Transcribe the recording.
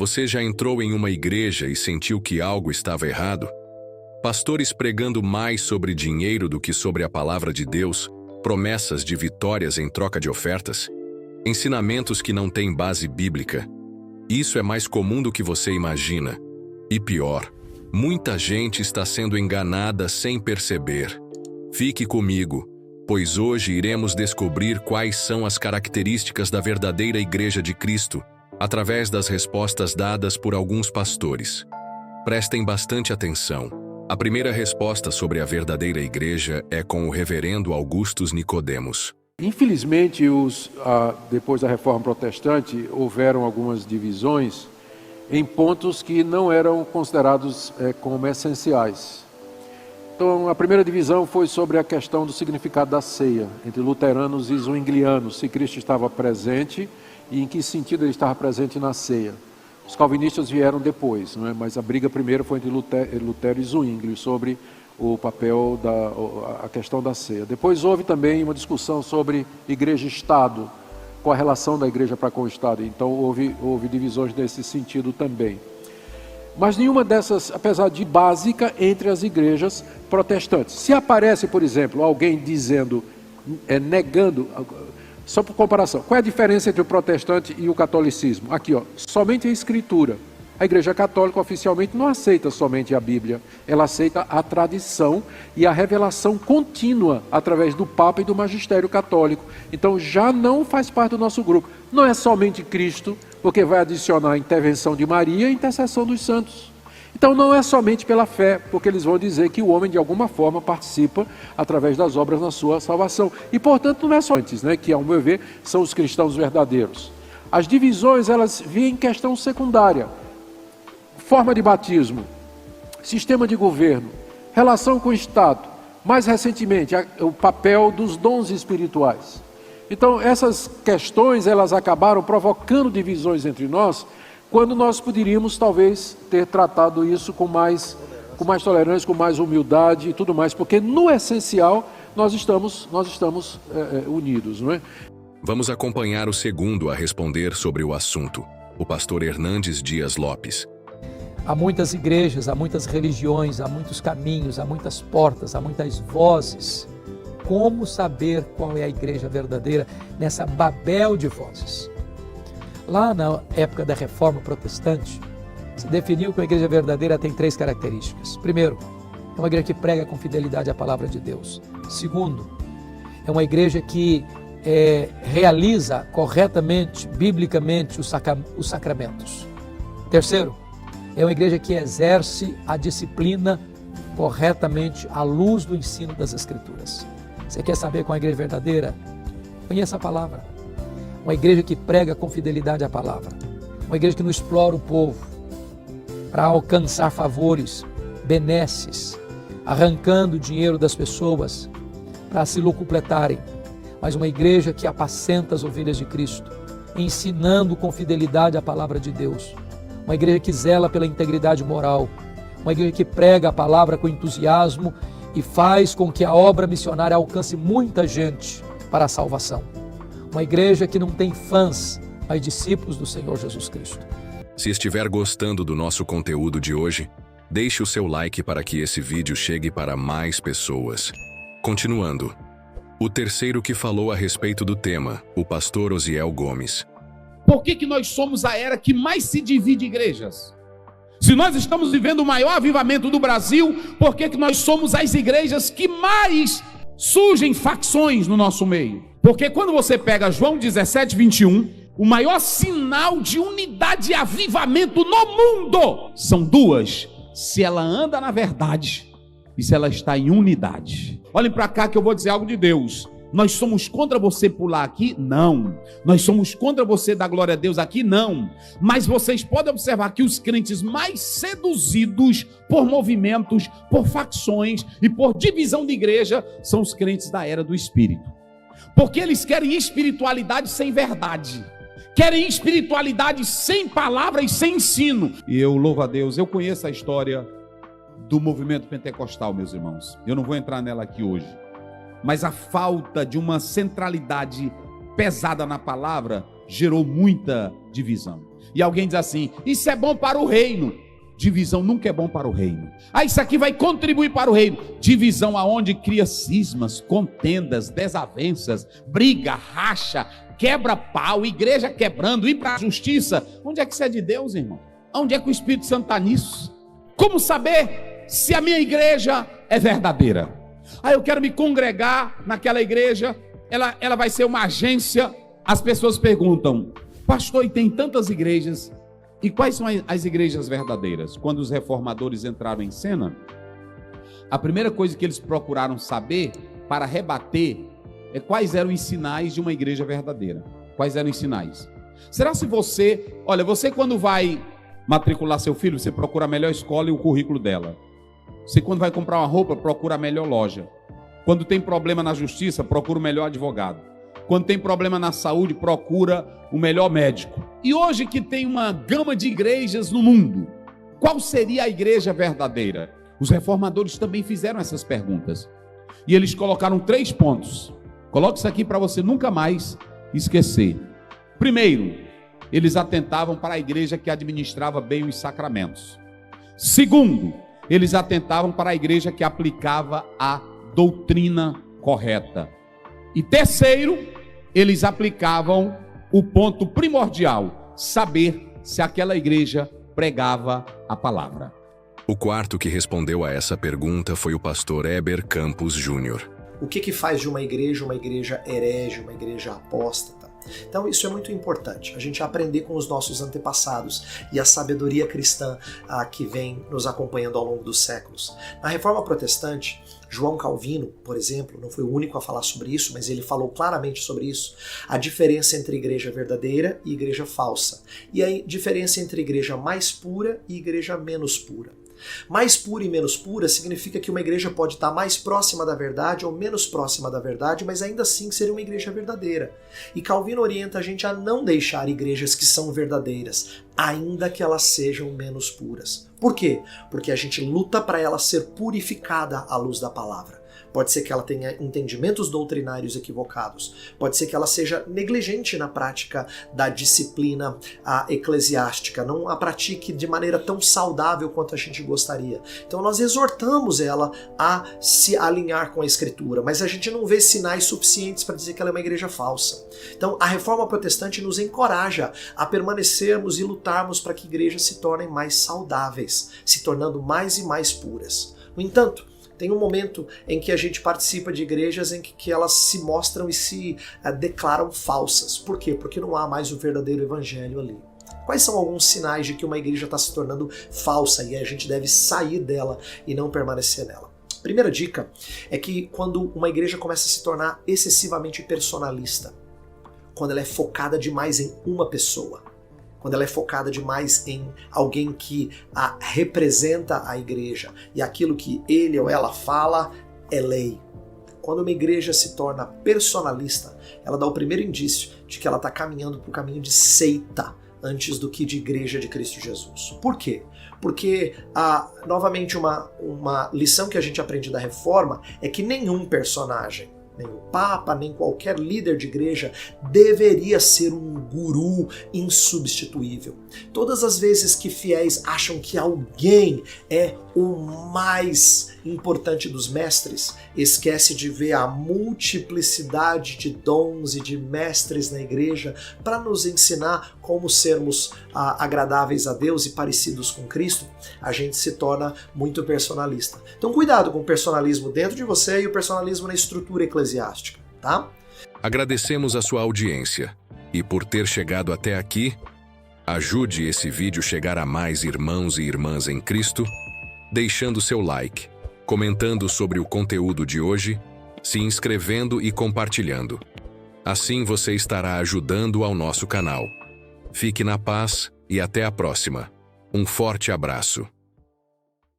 Você já entrou em uma igreja e sentiu que algo estava errado? Pastores pregando mais sobre dinheiro do que sobre a palavra de Deus, promessas de vitórias em troca de ofertas, ensinamentos que não têm base bíblica. Isso é mais comum do que você imagina. E pior, muita gente está sendo enganada sem perceber. Fique comigo, pois hoje iremos descobrir quais são as características da verdadeira Igreja de Cristo, através das respostas dadas por alguns pastores. Prestem bastante atenção. A primeira resposta sobre a verdadeira igreja é com o reverendo Augustus Nicodemos. Infelizmente, depois da Reforma Protestante, houveram algumas divisões em pontos que não eram considerados como essenciais. Então, a primeira divisão foi sobre a questão do significado da ceia, entre luteranos e zwinglianos, se Cristo estava presente e em que sentido ele estava presente na ceia. Os calvinistas vieram depois, não é? Mas a briga primeiro foi entre Lutero e Zwingli sobre o papel, a questão da ceia. Depois houve também uma discussão sobre igreja e Estado, com a relação da igreja para com o Estado. Então houve divisões nesse sentido também. Mas nenhuma dessas, apesar de básica, entre as igrejas protestantes. Se aparece, por exemplo, alguém dizendo, negando... Só por comparação, qual é a diferença entre o protestante e o catolicismo? Aqui, somente a Escritura. A Igreja Católica oficialmente não aceita somente a Bíblia, ela aceita a tradição e a revelação contínua através do Papa e do Magistério Católico. Então já não faz parte do nosso grupo. Não é somente Cristo, porque vai adicionar a intervenção de Maria e a intercessão dos santos. Então não é somente pela fé, porque eles vão dizer que o homem de alguma forma participa através das obras na sua salvação. E portanto não é só antes, que ao meu ver são os cristãos verdadeiros. As divisões elas vêm em questão secundária. Forma de batismo, sistema de governo, relação com o Estado, mais recentemente o papel dos dons espirituais. Então essas questões elas acabaram provocando divisões entre nós, quando nós poderíamos talvez ter tratado isso com mais tolerância, com mais humildade e tudo mais, porque no essencial nós estamos unidos, não é? Vamos acompanhar o segundo a responder sobre o assunto, o pastor Hernandes Dias Lopes. Há muitas igrejas, há muitas religiões, há muitos caminhos, há muitas portas, há muitas vozes. Como saber qual é a igreja verdadeira nessa Babel de vozes? Lá na época da Reforma Protestante, se definiu que a igreja verdadeira tem 3 características. Primeiro, é uma igreja que prega com fidelidade a palavra de Deus. Segundo, é uma igreja que realiza corretamente, biblicamente, os sacramentos. Terceiro, é uma igreja que exerce a disciplina corretamente à luz do ensino das Escrituras. Você quer saber qual é a igreja verdadeira? Conheça a palavra. Uma igreja que prega com fidelidade a palavra. Uma igreja que não explora o povo para alcançar favores, benesses, arrancando o dinheiro das pessoas para se locupletarem. Mas uma igreja que apacenta as ovelhas de Cristo, ensinando com fidelidade a palavra de Deus. Uma igreja que zela pela integridade moral. Uma igreja que prega a palavra com entusiasmo e faz com que a obra missionária alcance muita gente para a salvação. Uma igreja que não tem fãs, mas discípulos do Senhor Jesus Cristo. Se estiver gostando do nosso conteúdo de hoje, deixe o seu like para que esse vídeo chegue para mais pessoas. Continuando. O terceiro que falou a respeito do tema, o pastor Osiel Gomes. Por que nós somos a era que mais se divide igrejas? Se nós estamos vivendo o maior avivamento do Brasil, por que nós somos as igrejas que mais surgem facções no nosso meio? Porque quando você pega João 17, 21, o maior sinal de unidade e avivamento no mundo são 2: se ela anda na verdade e se ela está em unidade. Olhem para cá que eu vou dizer algo de Deus. Nós somos contra você pular aqui? Não. Nós somos contra você dar glória a Deus aqui? Não. Mas vocês podem observar que os crentes mais seduzidos por movimentos, por facções e por divisão de igreja são os crentes da era do Espírito. Porque eles querem espiritualidade sem verdade. Querem espiritualidade sem palavra e sem ensino. E eu louvo a Deus, eu conheço a história do movimento pentecostal, meus irmãos. Eu não vou entrar nela aqui hoje. Mas a falta de uma centralidade pesada na palavra gerou muita divisão. E alguém diz assim: isso é bom para o reino. Divisão nunca é bom para o reino. Isso aqui vai contribuir para o reino. Divisão aonde cria cismas, contendas, desavenças, briga, racha, quebra pau, igreja quebrando, ir para a justiça. Onde é que isso é de Deus, irmão? Onde é que o Espírito Santo está nisso? Como saber se a minha igreja é verdadeira? Eu quero me congregar naquela igreja, ela vai ser uma agência. As pessoas perguntam: pastor, e tem tantas igrejas, e quais são as igrejas verdadeiras? Quando os reformadores entraram em cena, a primeira coisa que eles procuraram saber para rebater é quais eram os sinais de uma igreja verdadeira. Quais eram os sinais? Será se você quando vai matricular seu filho, você procura a melhor escola e o currículo dela. Você quando vai comprar uma roupa, procura a melhor loja. Quando tem problema na justiça, procura o melhor advogado. Quando tem problema na saúde, procura o melhor médico. E hoje que tem uma gama de igrejas no mundo, qual seria a igreja verdadeira? Os reformadores também fizeram essas perguntas. E eles colocaram 3 pontos. Coloque isso aqui para você nunca mais esquecer. Primeiro, eles atentavam para a igreja que administrava bem os sacramentos. Segundo, eles atentavam para a igreja que aplicava a doutrina correta. E terceiro, eles aplicavam o ponto primordial: saber se aquela igreja pregava a palavra. O quarto que respondeu a essa pergunta foi o pastor Heber Campos Júnior. O que faz de uma igreja herege, uma igreja apóstata? Então isso é muito importante, a gente aprender com os nossos antepassados e a sabedoria cristã que vem nos acompanhando ao longo dos séculos. Na Reforma Protestante, João Calvino, por exemplo, não foi o único a falar sobre isso, mas ele falou claramente sobre isso, a diferença entre igreja verdadeira e igreja falsa, e a diferença entre igreja mais pura e igreja menos pura. Mais pura e menos pura significa que uma igreja pode estar mais próxima da verdade ou menos próxima da verdade, mas ainda assim seria uma igreja verdadeira. E Calvino orienta a gente a não deixar igrejas que são verdadeiras, ainda que elas sejam menos puras. Por quê? Porque a gente luta para ela ser purificada à luz da palavra. Pode ser que ela tenha entendimentos doutrinários equivocados. Pode ser que ela seja negligente na prática da disciplina eclesiástica. Não a pratique de maneira tão saudável quanto a gente gostaria. Então nós exortamos ela a se alinhar com a Escritura, mas a gente não vê sinais suficientes para dizer que ela é uma igreja falsa. Então a Reforma Protestante nos encoraja a permanecermos e lutarmos para que igrejas se tornem mais saudáveis, se tornando mais e mais puras. No entanto, tem um momento em que a gente participa de igrejas em que elas se mostram e se declaram falsas. Por quê? Porque não há mais o verdadeiro evangelho ali. Quais são alguns sinais de que uma igreja está se tornando falsa e a gente deve sair dela e não permanecer nela? Primeira dica é que quando uma igreja começa a se tornar excessivamente personalista, quando ela é focada demais em uma pessoa, quando ela é focada demais em alguém que representa a igreja e aquilo que ele ou ela fala é lei. Quando uma igreja se torna personalista, ela dá o primeiro indício de que ela está caminhando para o caminho de seita antes do que de igreja de Cristo Jesus. Por quê? Porque, novamente, uma lição que a gente aprende da Reforma é que nenhum personagem, nem o Papa, nem qualquer líder de igreja deveria ser um guru insubstituível. Todas as vezes que fiéis acham que alguém é o mais importante dos mestres, esquece de ver a multiplicidade de dons e de mestres na igreja para nos ensinar como sermos agradáveis a Deus e parecidos com Cristo, a gente se torna muito personalista. Então cuidado com o personalismo dentro de você e o personalismo na estrutura eclesiástica, tá? Agradecemos a sua audiência e por ter chegado até aqui, ajude esse vídeo chegar a mais irmãos e irmãs em Cristo, deixando seu like, comentando sobre o conteúdo de hoje, se inscrevendo e compartilhando. Assim você estará ajudando ao nosso canal. Fique na paz e até a próxima. Um forte abraço.